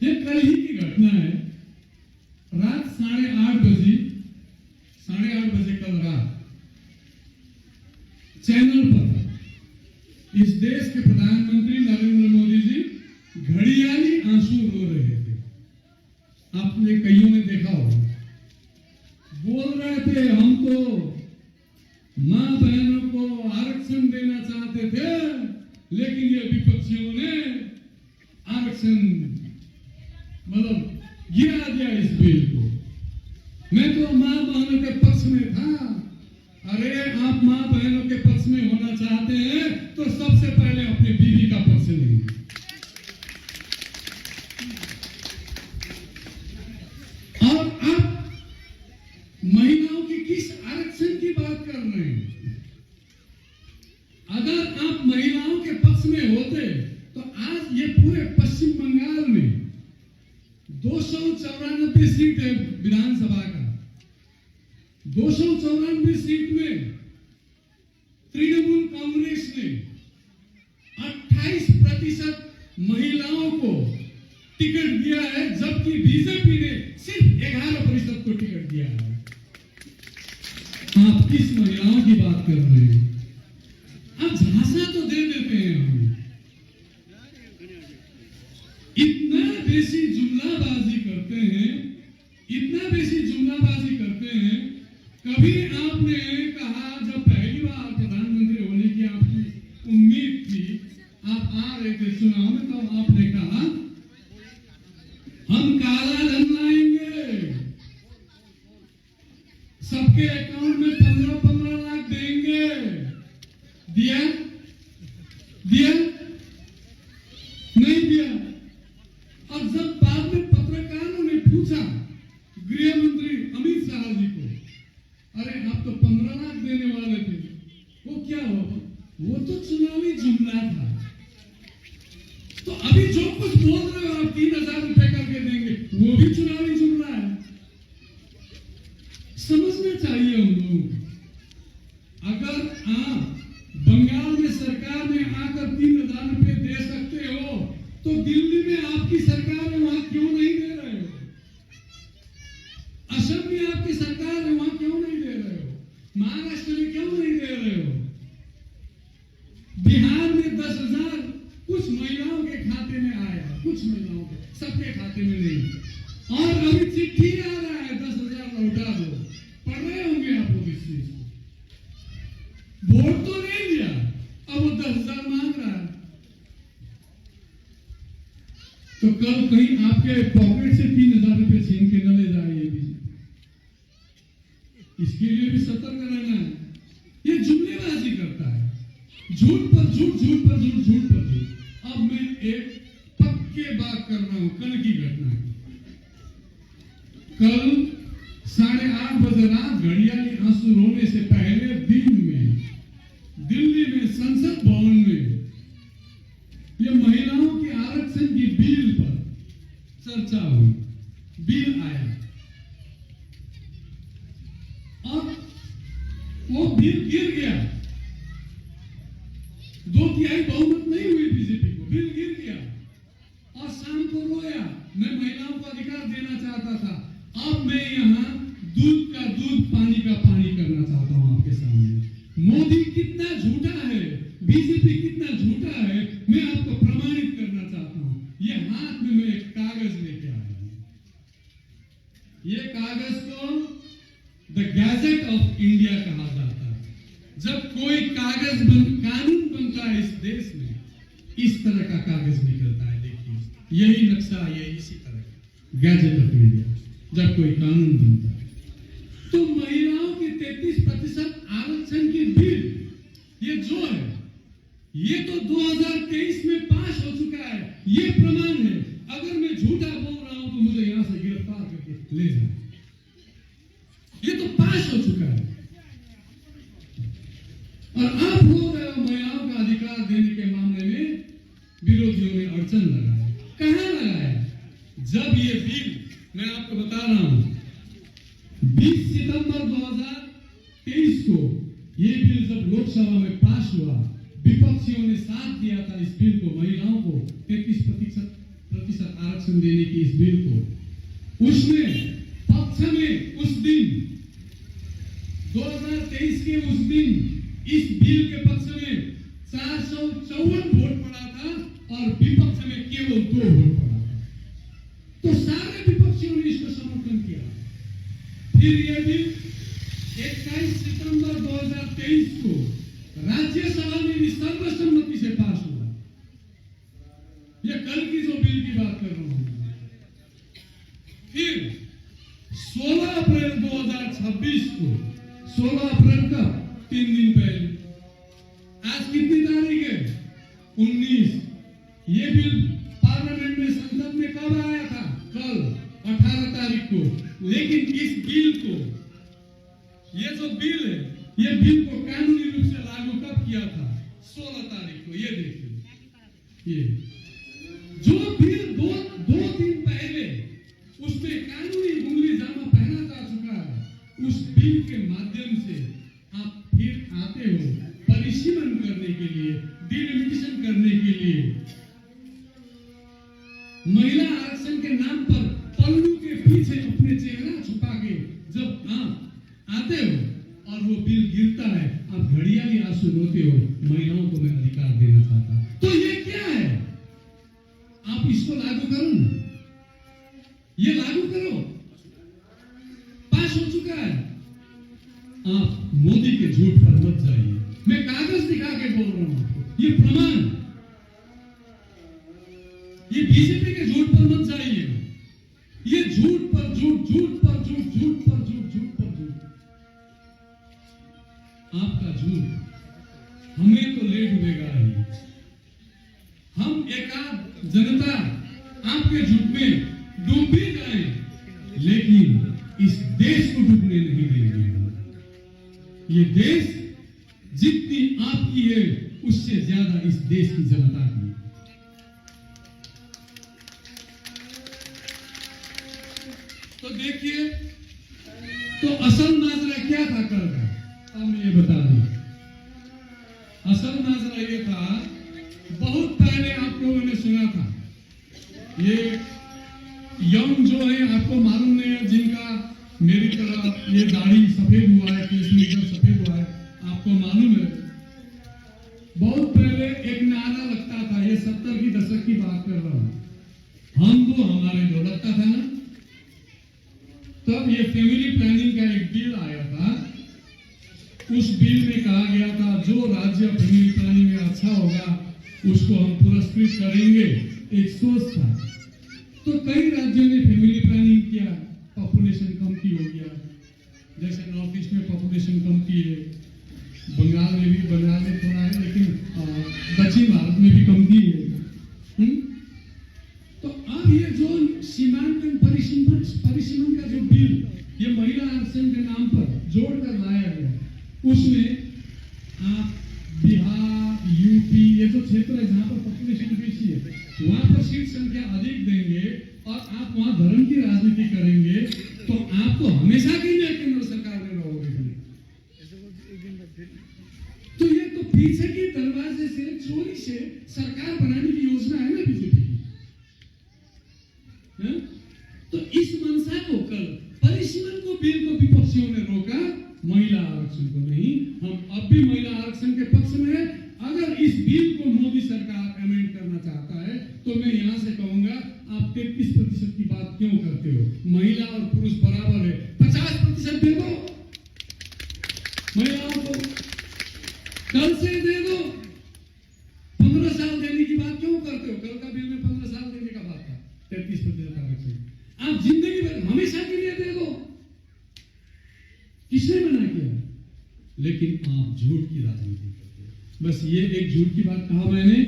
ये कल ही की घटना है। रात 8:30 बजे कल रात चैनल पर इस देश के प्रधानमंत्री नरेंद्र मोदी जी घड़ियाली आंसू रो रहे थे। आपने कईयों ने देखा होगा, बोल रहे थे हम तो मां बहनों को आरक्षण देना चाहते थे, लेकिन ये विपक्षियों ने आरक्षण मतलब गिरा दिया इस बिल को। मैं तो मां बहनों के पक्ष में था। अरे आप मां बहनों के पक्ष में होना चाहते हैं तो सबसे पहले अपनी बीवी का पक्ष लेंगे। और आप महिलाओं की किस आरक्षण की बात कर रहे हैं? अगर आप महिलाओं के पक्ष में होते तो आज ये पूरे पश्चिम बंगाल में 294 सीट है विधानसभा का। 294 सीट में तृणमूल कांग्रेस ने 28% महिलाओं को टिकट दिया है, जबकि बीजेपी ने सिर्फ 11% को टिकट दिया है। आप किस महिलाओं की बात कर रहे हैं? आप झांसा तो दे देते हैं। हम इतना बेसी जुमलाबाजी करते हैं, इतना बेसी जुमलाबाजी करते हैं। कभी आपने कहा, जब पहली बार प्रधानमंत्री होने की आपकी उम्मीद थी, आप आ रहे थे चुनाव में, तो आपने कहा हम काला धन लाएंगे, सबके अकाउंट में 15-15 लाख देंगे। दिया? दिया? नहीं दिया। और जब बाद में पत्रकारों ने पूछा गृह मंत्री अमित शाह जी को, अरे आप तो 15 लाख देने वाले थे, वो क्या हुआ? वो तो चुनावी जुमला था। तो अभी जो कुछ बोल रहे हो आप 3000 रुपए करके देंगे, वो भी चुनावी जुमला है। समझना चाहिए हम लोगों को। अगर आप बंगाल में सरकार में आकर 3000 रुपए दे सकते हो, तो दिल्ली में आपकी सरकार है, वहां क्यों नहीं दे रहे हो? असम में आपकी सरकार है, वहां क्यों नहीं दे रहे हो? महाराष्ट्र में क्यों नहीं दे रहे हो? बिहार में 10,000 कुछ महिलाओं के खाते में आया, कुछ महिलाओं के, सबके खाते में नहीं। और अभी चिट्ठी आ रहा है 10,000 लौटा दो। पढ़ रहे होंगे आप लोग इस चीज को। वोट तो नहीं दिया, अब वो 10,000 मांग रहा है। तो कल कहीं आपके पॉकेट से 3,000 रुपए छीन के न ले जाए ये भी। इसके लिए भी सतर्क रहना है। ये जुमलेबाजी करता है, झूठ पर झूठ, झूठ पर झूठ, झूठ पर झूठ। अब मैं एक पक्के बात कर रहा हूं कल की घटना की। कल 8:30 बजे रात घड़ियाली आंसू रोने से पहले दिन में दिल्ली में संसद भवन में ये महिलाओं के आरक्षण की बिल पर चर्चा हुई। बिल आया और वो बिल गिर गया। 2/3 बहुमत नहीं हुई बीजेपी को, बिल गिर गया। और शाम को रोया, मैं महिलाओं को अधिकार देना चाहता था। अब मैं यहाँ दूध का दूध, पानी का पानी करना चाहता हूं आपके सामने। मोदी कितना झूठा है, बीजेपी कितना झूठा है, मैं आपको प्रमाणित करना चाहता हूं। ये हाथ में मैं एक कागज लेके आया हूं। ये कागज को द गैजेट ऑफ इंडिया कहा जाता है। जब कोई कानून बनता है इस देश में, इस तरह का कागज निकलता है। देखिए यही नक्शा, ये इसी तरह का गैजेट ऑफ इंडिया। जब कोई कानून बनता है तो महिलाओं की 33% आरक्षण की बिल, ये जो है, ये तो 2023 में पास हो चुका है। ये प्रमाण है। अगर मैं झूठा बोल रहा हूं तो मुझे यहां से गिरफ्तार करके ले जाए। ये तो पास हो चुका है। और आप बोल रहे हो महिलाओं का अधिकार देने के मामले में विरोधियों ने अड़चन लगाया। कहां लगाया? जब ये बिल, मैं आपको बता रहा हूं, 20 सितंबर 2023 को ये बिल जब लोकसभा में पास हुआ, विपक्षियों ने साथ दिया था इस बिल को, महिलाओं को 33% प्रतिशत आरक्षण देने की इस बिल को, उसमें पक्ष में उस दिन 2023 के उस दिन इस बिल के पक्ष में 454 वोट पड़ा था और विपक्ष में केवल 2 वोट पड़ा था। तो सारे विपक्षियों ने इसको समर्थन किया। फिर यह बिल 21 सितंबर 2023 को राज्यसभा में भी सर्वसम्मति से पास हुआ। यह कल की जो बिल की बात कर रहा हूं। फिर 16 अप्रैल 2026 को, 16 अप्रैल का 3 दिन पहले, आज कितनी तारीख है? 19। ये बिल पार्लियामेंट में, संसद में कब आया था? कल 18 तारीख को। लेकिन इस बिल को, ये जो बिल है, ये बिल को कानूनी रूप से लागू कब किया था? 16 तारीख को। ये देखिए, ये जो बिल दो दिन पहले उसमें कानूनी उंगली जामा पहना जा चुका है, उस बिल के माध्यम से आप फिर आते हो परिसीमन करने के लिए, डिलिमिटेशन करने के लिए। महिला आरक्षण के नाम पर पल्लू के पीछे अपने चेहरा छुपा के जब आप आते हो और वो बिल गिरता है, आप घड़ियाली आंसू रोते हो, महिलाओं को मैं अधिकार देना चाहता। तो ये क्या है? आप इसको लागू करो ना, ये लागू करो, पास हो चुका है। आप मोदी के झूठ पर मत जाइए। मैं कागज दिखा के बोल रहा हूं, ये प्रमाण, ये बीजेपी के झूठ पर मत जाइए। ये झूठ पर झूठ, झूठ पर झूठ, झूठ पर झूठ, झूठ पर झूठ। आपका झूठ हमें तो ले डूबेगा ही। हम एकाध जनता आपके झूठ में डूब भी जाए, लेकिन इस देश को डूबने नहीं देंगे। ये देश जितनी आपकी है, उससे ज्यादा इस देश की जनता की। तो देखिए, तो असल नाजरा क्या था कल का? अब मैं ये बता दूं। असल नाजरा ये था, बहुत पहले आप लोगों ने सुना था, ये यंग जो है, आपको मालूम नहीं है, जिनका मेरी तरह ये दाढ़ी सफेद हुआ है, केस में एकदम सफेद हुआ है, आपको मालूम है, बहुत पहले एक नारा लगता था, ये 70 की दशक की बात कर रहा हूं, हम दो हमारे दो, लगता था ना। तब ये फैमिली प्लानिंग का एक बिल आया था। उस बिल में कहा गया था, जो राज्य फैमिली प्लानिंग में अच्छा होगा उसको हम पुरस्कृत करेंगे, एक सोच था। तो कई राज्यों ने फैमिली प्लानिंग किया, पॉपुलेशन कम की हो गया। जैसे नॉर्थ ईस्ट में पॉपुलेशन कम की है, बंगाल में भी, बंगाल में थोड़ा है, लेकिन दक्षिण भारत में भी कम की है। तो अब ये जो सीमांकन परिसीमन का जो बिल, ये महिला आरक्षण के नाम पर जोड़कर लाया गया, उसमें आप बिहार, यूपी, ये जो क्षेत्र है जहां पर पॉपुलेशन बेसी है, वहां पर सीट संख्या अधिक देंगे और आप वहां धर्म की राजनीति करेंगे, तो आप तो हमेशा के लिए केंद्र सरकार में रहोगे। तो ये तो पीछे के दरवाजे से, चोरी से सरकार बनाने की योजना है ना बीजेपी की। तो इस मंशा को, कल परिसीमन को, बिल को विपक्षियों ने रोका, महिला आरक्षण को नहीं। हम अब भी महिला आरक्षण के पक्ष में है। अगर इस बिल को मोदी सरकार अमेंड करना चाहता है, तो मैं यहां से कहूंगा, आप 33% की बात क्यों करते हो? महिला और पुरुष बराबर है, 50% दे दो महिलाओं को, कल से दे दो। 15 साल देने की बात क्यों करते हो? कल का बिल में 15 साल देने का बात था, 33% आरक्षण। आप जिंदगी भर हमेशा के लिए दे दो, किसने मना किया? लेकिन आप झूठ की राजनीति करते हो। बस ये एक झूठ की बात कहा मैंने।